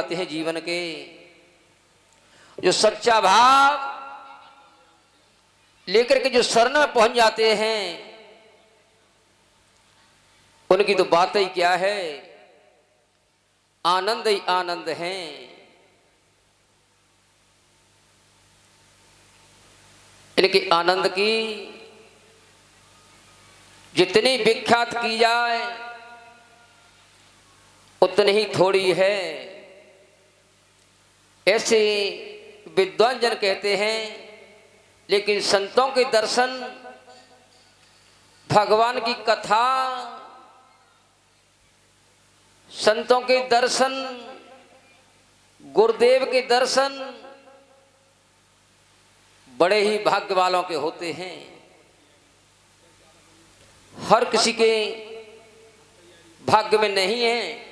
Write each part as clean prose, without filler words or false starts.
आते हैं जीवन के, जो सच्चा भाव लेकर के जो शरण में पहुंच जाते हैं, उनकी तो बात ही क्या है, आनंद ही आनंद है। इनके आनंद की जितनी विख्यात की जाए उतनी ही थोड़ी है। ऐसे विद्वान जन कहते हैं, लेकिन संतों के दर्शन, भगवान की कथा, संतों के दर्शन, गुरुदेव के दर्शन बड़े ही भाग्य वालों के होते हैं। हर किसी के भाग्य में नहीं है।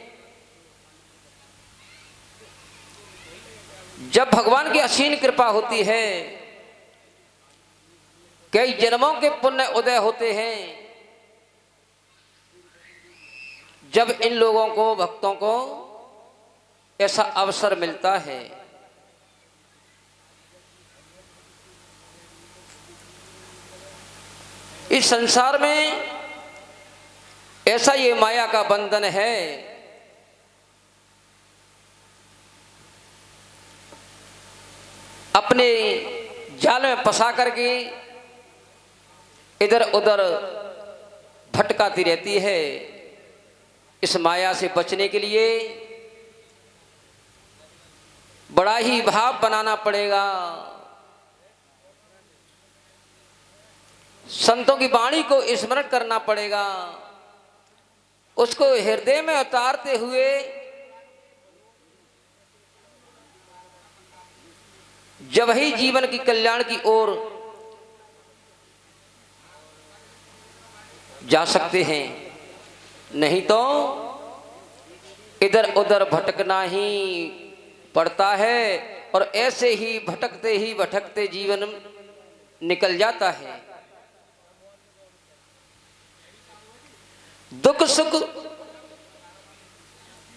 जब भगवान की असीम कृपा होती है, कई जन्मों के पुण्य उदय होते हैं, जब इन लोगों को, भक्तों को ऐसा अवसर मिलता है। इस संसार में ऐसा ये माया का बंधन है। अपने जाल में फंसा करके इधर उधर भटकाती रहती है। इस माया से बचने के लिए बड़ा ही भाव बनाना पड़ेगा। संतों की वाणी को स्मरण करना पड़ेगा, उसको हृदय में उतारते हुए जब ही जीवन की कल्याण की ओर जा सकते हैं, नहीं तो इधर उधर भटकना ही पड़ता है। और ऐसे ही भटकते जीवन निकल जाता है। दुख सुख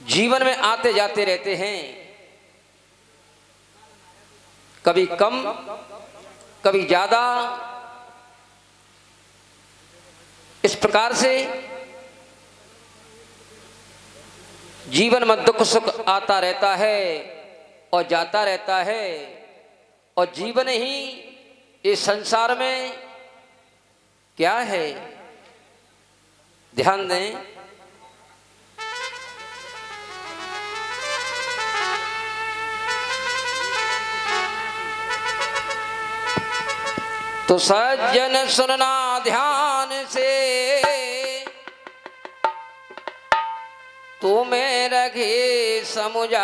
जीवन में आते जाते रहते हैं, कभी कम कभी ज्यादा। इस प्रकार से जीवन में दुख सुख आता रहता है और जाता रहता है। और जीवन ही इस संसार में क्या है, ध्यान दें। तो सज्जन सुनना ध्यान से, तुम्हें रखे समुझाए।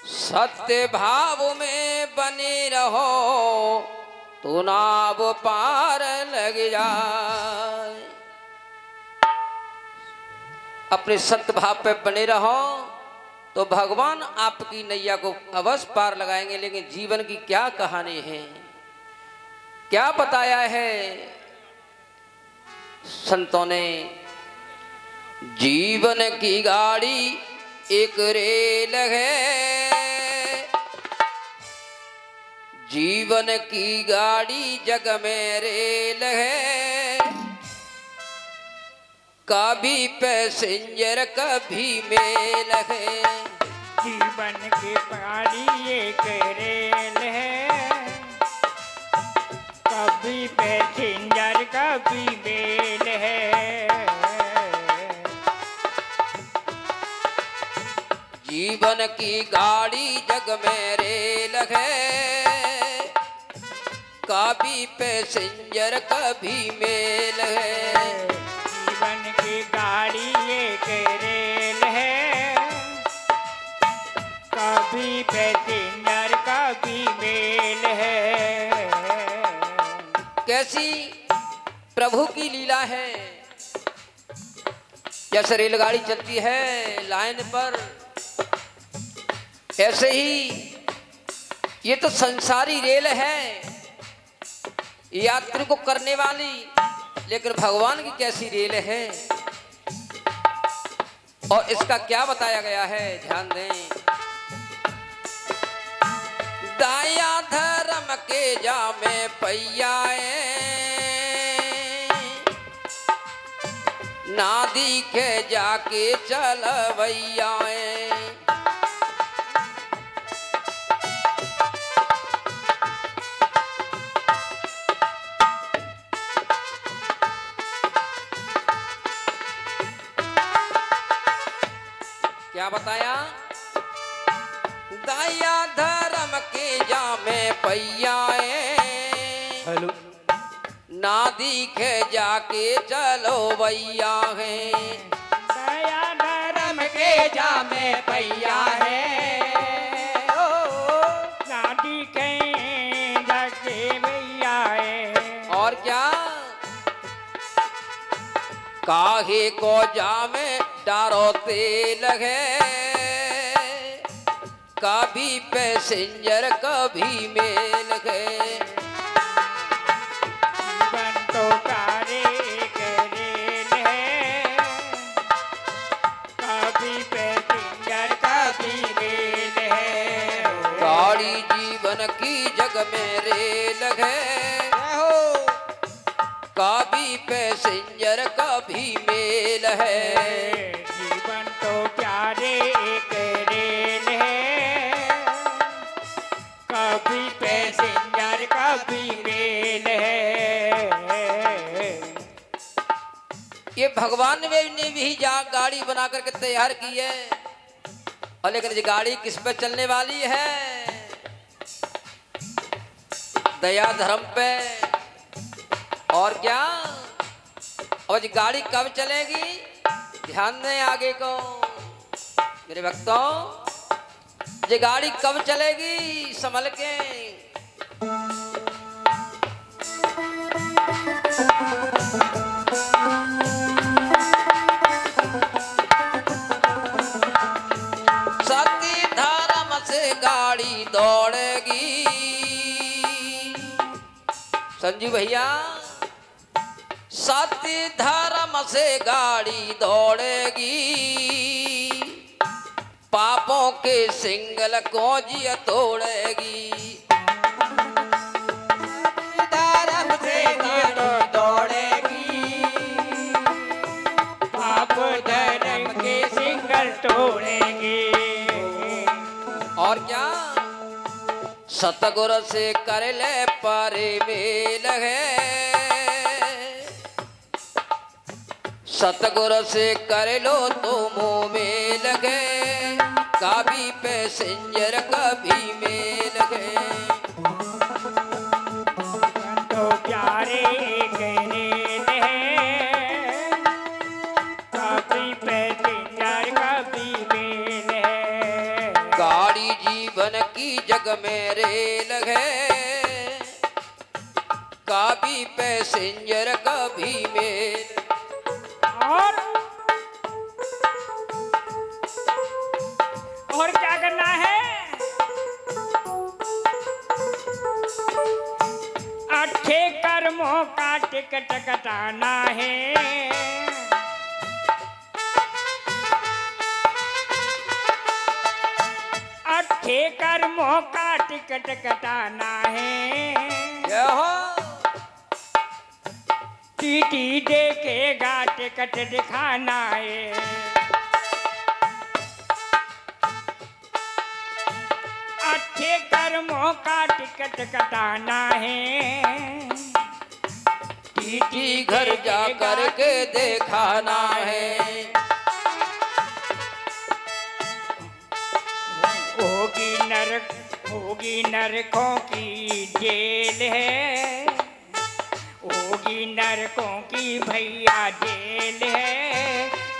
सत्य भाव में बने रहो, तो नाव पार लग जाए। अपने सत्य भाव पे बने रहो तो भगवान आपकी नैया को अवश्य पार लगाएंगे। लेकिन जीवन की क्या कहानी है, क्या बताया है संतों ने। जीवन की गाड़ी एक रेल है, जीवन की गाड़ी जग में रेल है। कभी पैसेंजर कभी मेल है। जीवन की गाड़ी एक रेल है, कभी पैसेंजर कभी मेल है। जीवन की गाड़ी जग में रेल है, कभी पैसेंजर कभी मेल है। जीवन की गाड़ी एक रेल है, कभी पैसेंजर कभी मेल है। कैसी प्रभु की लीला है। जैसे रेलगाड़ी चलती है लाइन पर, ऐसे ही ये तो संसारी रेल है, यात्री को करने वाली। लेकिन भगवान की कैसी रेल है। और इसका क्या बताया गया है, ध्यान दें। दाया धर्म के जामे पैयाए, ना दिखे जाके चलवैयाए। क्या बताया? दाया धर्म के जामे पैयाए, हेलो ना दिखे जाके चलो भैया है। दया धर्म के जामे पैया है, नादी के जाके भैया है। और क्या? काहे को जामे डारो तेल है, कभी पैसेंजर कभी मेल है। जीवन तो कारे करेल है, कभी पैसेंजर कभी रेल है। गाड़ी जीवन की जग में रेल है, कभी पैसेंजर कभी मेल है। जीवन तो प्यारे एक रेल है, कभी पैसेंजर कभी रेल है। ये भगवान ने भी जा गाड़ी बना करके तैयार की है, और लेकिन ये गाड़ी किस पे चलने वाली है? दया धर्म पे। और क्या? और ये गाड़ी कब चलेगी? ध्यान दें आगे को मेरे भक्तों, ये गाड़ी कब चलेगी संभल के। सती धर्म से गाड़ी दौड़ेगी, संजू भैया। सती धर्म से गाड़ी दौड़ेगी, पापों के सिंगल को जिया तोड़ेगी। धर्म से गाड़ी दौड़ेगी, पाप धर्म के सिंगल तोड़ेगी। और क्या? सतगुरु से कर ले पारे मेल है, सतगुरु से कर लो तो मुँह में लगे, कभी पैसेंजर कभी मेल है। तो प्यारे एक रेल है, कभी पैसेंजर कभी मेल है। गाड़ी जीवन की जग में रेल है, कभी पैसेंजर कभी मेल। और क्या करना है? अच्छे कर्मों का टिकट कटाना है, अच्छे कर्मों का टिकट कटाना है। क्या हो? टीटी देखेगा टिकट दिखाना है, अच्छे कर्मों का टिकट कटाना है। टीटी घर जा करके दिखाना है। होगी नरकों की जेल है, होगी नरकों की भैया जेल है,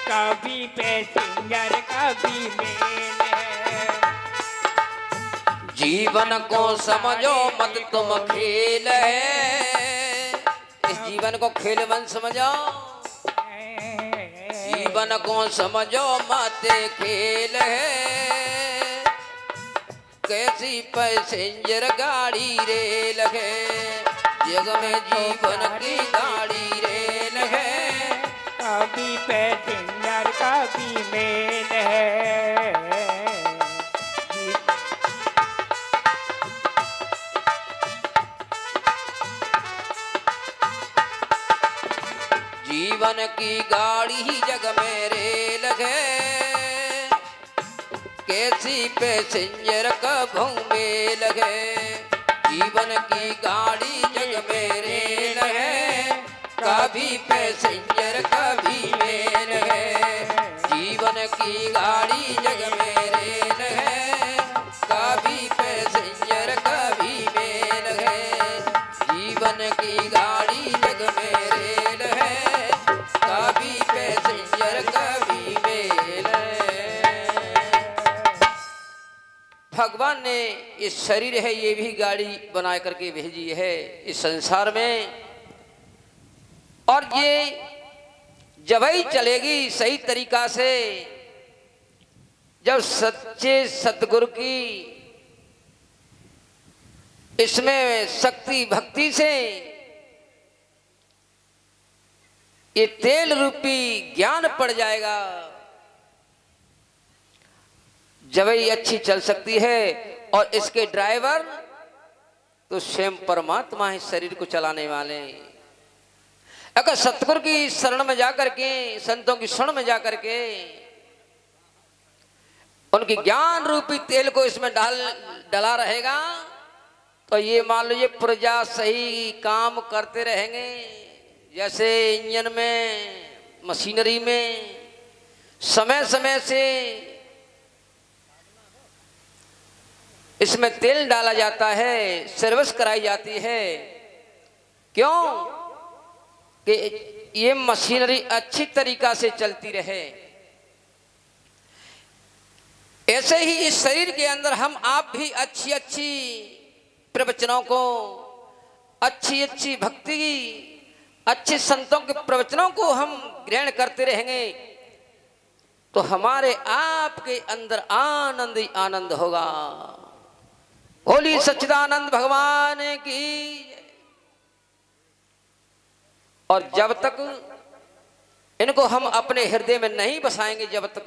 कभी पैसेंजर कभी मेल है। जीवन को समझो मत तुम खेल है, इस जीवन को खेल मत समझो, जीवन को समझो मत खेल है, कैसी पैसेंजर गाड़ी रेल है, जग में जीवन की गाड़ी रेल है, कभी पैसेंजर कभी मेल है। जीवन की गाड़ी जग में रेल है, कैसी पैसेंजर कब मेल है। जीवन की गाड़ी जग में रेल है, कभी पैसेंजर कभी मेल है। जीवन की गाड़ी जग में रेल है, कभी पैसेंजर कभी मेल है। जीवन की गाड़ी जग में रेल है, कभी पैसेंजर कभी मेल है। भगवान ने ये शरीर है, ये भी गाड़ी बना करके भेजी है इस संसार में, और ये जब ही चलेगी सही तरीका से, जब सच्चे सतगुरु की इसमें शक्ति भक्ति से ये तेल रूपी ज्ञान पड़ जाएगा, जब ही अच्छी चल सकती है। और इसके ड्राइवर तो स्वयं परमात्मा है, शरीर को चलाने वाले। अगर सतगुरु की शरण में जाकर के, संतों की शरण में जाकर के उनकी ज्ञान रूपी तेल को इसमें डाला रहेगा, तो ये मान लीजिए प्रजा सही काम करते रहेंगे। जैसे इंजन में, मशीनरी में समय समय से इसमें तेल डाला जाता है, सर्विस कराई जाती है। क्यों? कि ये मशीनरी अच्छी तरीका से चलती रहे। ऐसे ही इस शरीर के अंदर हम आप भी अच्छी अच्छी प्रवचनों को, अच्छी अच्छी भक्ति, अच्छे संतों के प्रवचनों को हम ग्रहण करते रहेंगे, तो हमारे आपके अंदर आनंद ही आनंद होगा। बोली सच्चिदानंद भगवान की। और जब तक इनको हम अपने हृदय में नहीं बसाएंगे, जब तक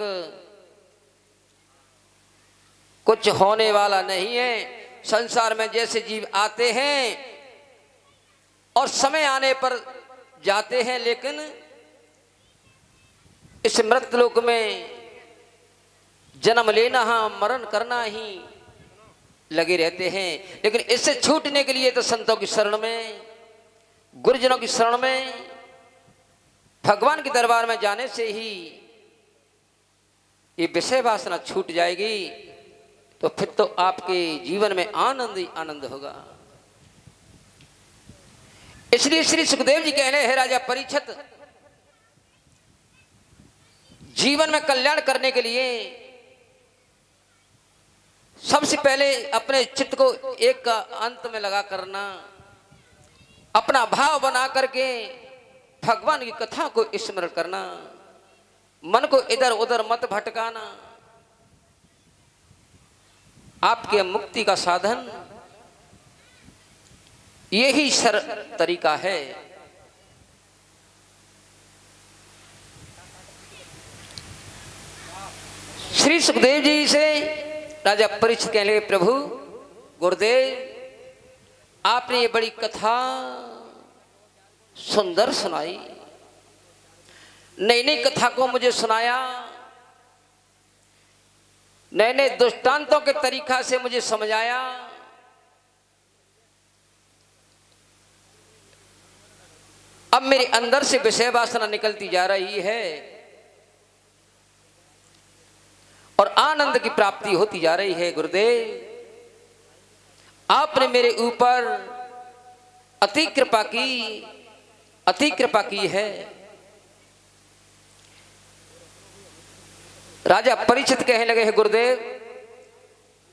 कुछ होने वाला नहीं है। संसार में जैसे जीव आते हैं और समय आने पर जाते हैं, लेकिन इस मृतलोक में जन्म लेना, मरण करना ही लगे रहते हैं। लेकिन इससे छूटने के लिए तो संतों की शरण में, गुरुजनों की शरण में, भगवान के दरबार में जाने से ही ये विषय वासना छूट जाएगी। तो फिर तो आपके जीवन में आनंद ही आनंद होगा। इसलिए श्री सुखदेव जी कह रहे हैं, राजा परीक्षित, जीवन में कल्याण करने के लिए सबसे पहले अपने चित्त को एक का अंत में लगा करना, अपना भाव बना करके भगवान की कथा को स्मरण करना, मन को इधर उधर मत भटकाना। आपके मुक्ति का साधन यही तरीका है। श्री सुखदेव जी से राजा परीक्षित कहने लगे, प्रभु गुरुदेव, आपने ये बड़ी कथा सुंदर सुनाई, नई नई कथा को मुझे सुनाया, नए नए दृष्टांतों के तरीका से मुझे समझाया। अब मेरे अंदर से विषय वासना निकलती जा रही है और आनंद की प्राप्ति होती जा रही है। गुरुदेव, आपने मेरे ऊपर अति कृपा की है। राजा परीक्षित कहने लगे हैं, गुरुदेव,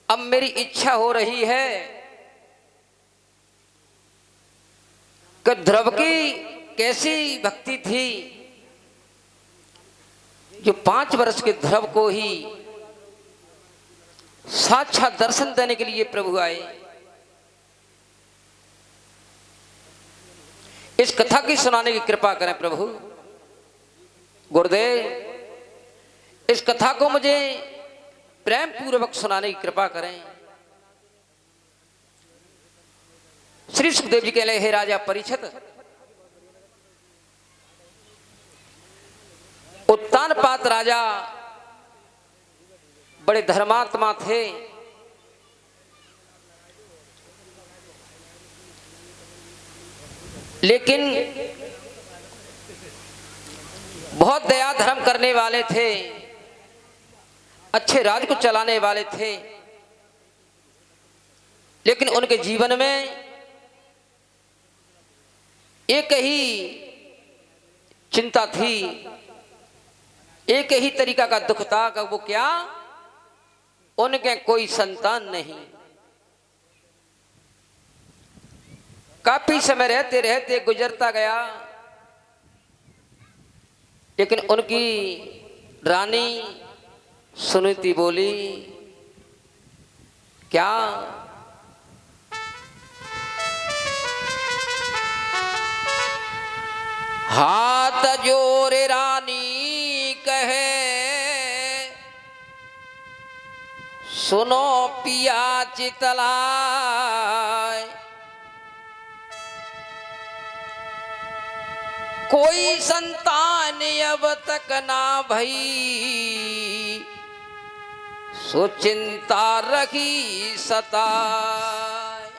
अब मेरी इच्छा हो रही है कि ध्रुव की कैसी भक्ति थी जो 5 वर्ष के ध्रुव को ही साक्षात दर्शन देने के लिए प्रभु आए। इस कथा की सुनाने की कृपा करें प्रभु। गुरुदेव, इस कथा को मुझे प्रेम पूर्वक सुनाने की कृपा करें। श्री सुखदेव जी कहले, हे राजा परीक्षित, उत्तानपाद राजा बड़े धर्मात्मा थे। लेकिन बहुत दया धर्म करने वाले थे, अच्छे राज को चलाने वाले थे। लेकिन उनके जीवन में एक ही चिंता थी, एक ही तरीका का दुख था कि वो क्या, उनके कोई संतान नहीं। काफी समय रहते रहते गुजरता गया, लेकिन उनकी रानी सुनीति बोली, क्या हाथ जोरे रानी कहे, सुनो पिया चितलाय, कोई संतान अब तक ना भई, सो चिंता रखी सताय।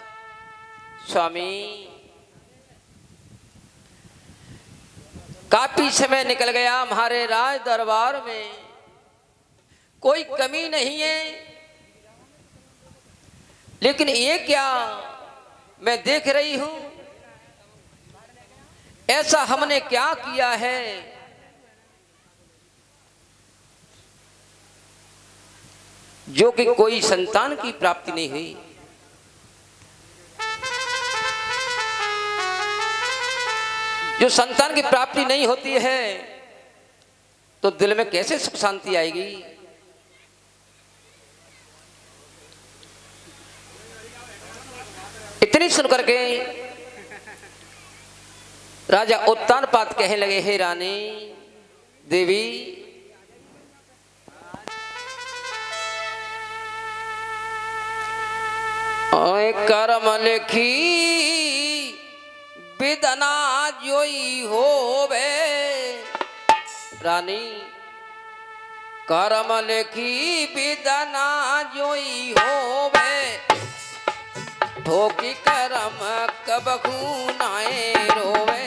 स्वामी, काफी समय निकल गया, हमारे राज दरबार में कोई कमी नहीं है, लेकिन ये क्या मैं देख रही हूं, ऐसा हमने क्या किया है जो कि कोई संतान की प्राप्ति नहीं हुई। जो संतान की प्राप्ति नहीं होती है तो दिल में कैसे सुख शांति आएगी। इतनी सुनकर के राजा उत्तानपाद कहने लगे, हे रानी देवी, कर्म लिखी विदना जोई होवे। रानी, कर्म लिखी विदना जोई होवे, ठोकी कर्म कबहू नाए रोवे।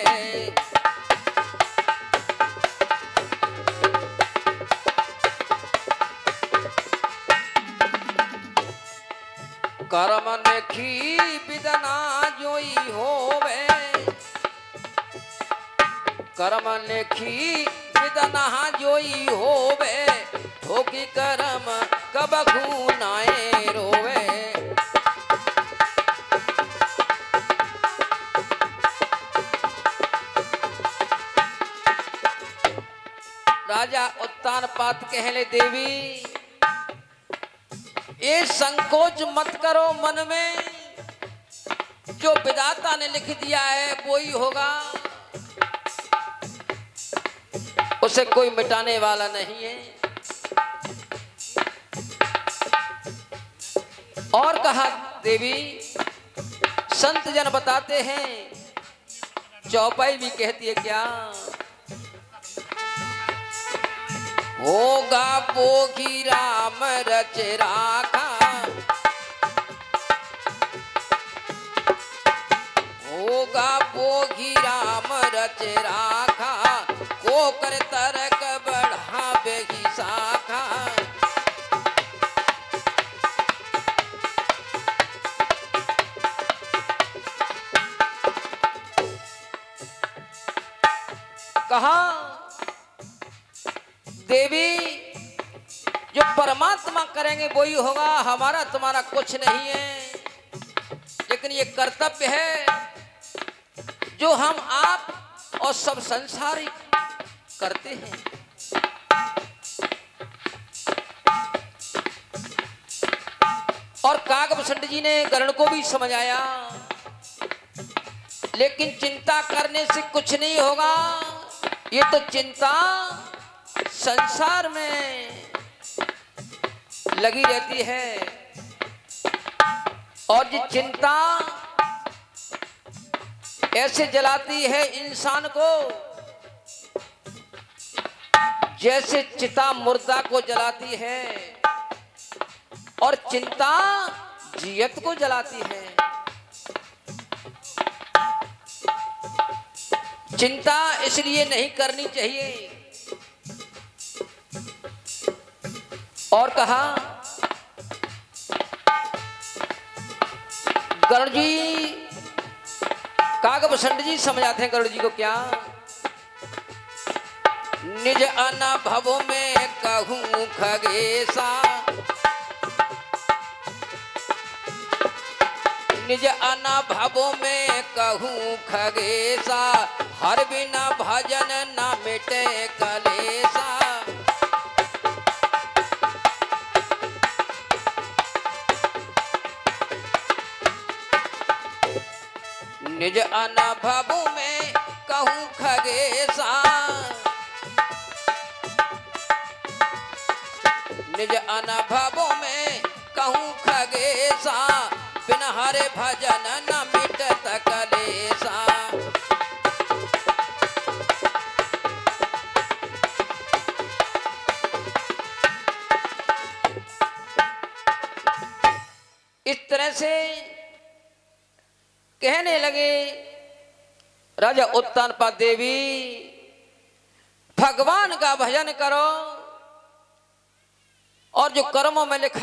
कर्म लिखी विदना जोई होवे, कर्म लिखी विदना जोई होवे, ठोकी कर्म कबहू नाए रोवे। राजा उत्तानपाद कहले, देवी ये संकोच मत करो मन में, जो विधाता ने लिख दिया है वो ही होगा, उसे कोई मिटाने वाला नहीं है। और कहा, देवी संत जन बताते हैं, चौपाई भी कहती है क्या, होगा पोखी राम रच राखा, होगा पोखी राम रच राखा, को कर तरक बढ़ावे की शाखा। कहा, देवी जो परमात्मा करेंगे वही होगा, हमारा तुम्हारा कुछ नहीं है। लेकिन ये कर्तव्य है जो हम आप और सब संसारी करते हैं। और काकभूषण जी ने गरुड़ को भी समझाया, लेकिन चिंता करने से कुछ नहीं होगा। ये तो चिंता संसार में लगी रहती है। और ये चिंता ऐसे जलाती है इंसान को जैसे चिता मुर्दा को जलाती है और चिंता जियत को जलाती है। चिंता इसलिए नहीं करनी चाहिए। और कहा गरुड़ जी, काकभूषण जी समझाते हैं गरुड़ जी को क्या। निज अनुभव में कहूं खगेशा, निज अनुभव में कहूं खगेशा, हर बिना भजन न मिटे कलेशा। निज अनुभव में कहूं खगेशा, निज अनुभव में कहूं खगेशा, बिन हरे भजन न मिटत कलेशा। इस तरह से कहने लगे राजा उत्तानपा देवी, भगवान का भजन करो और जो कर्मों में लिखा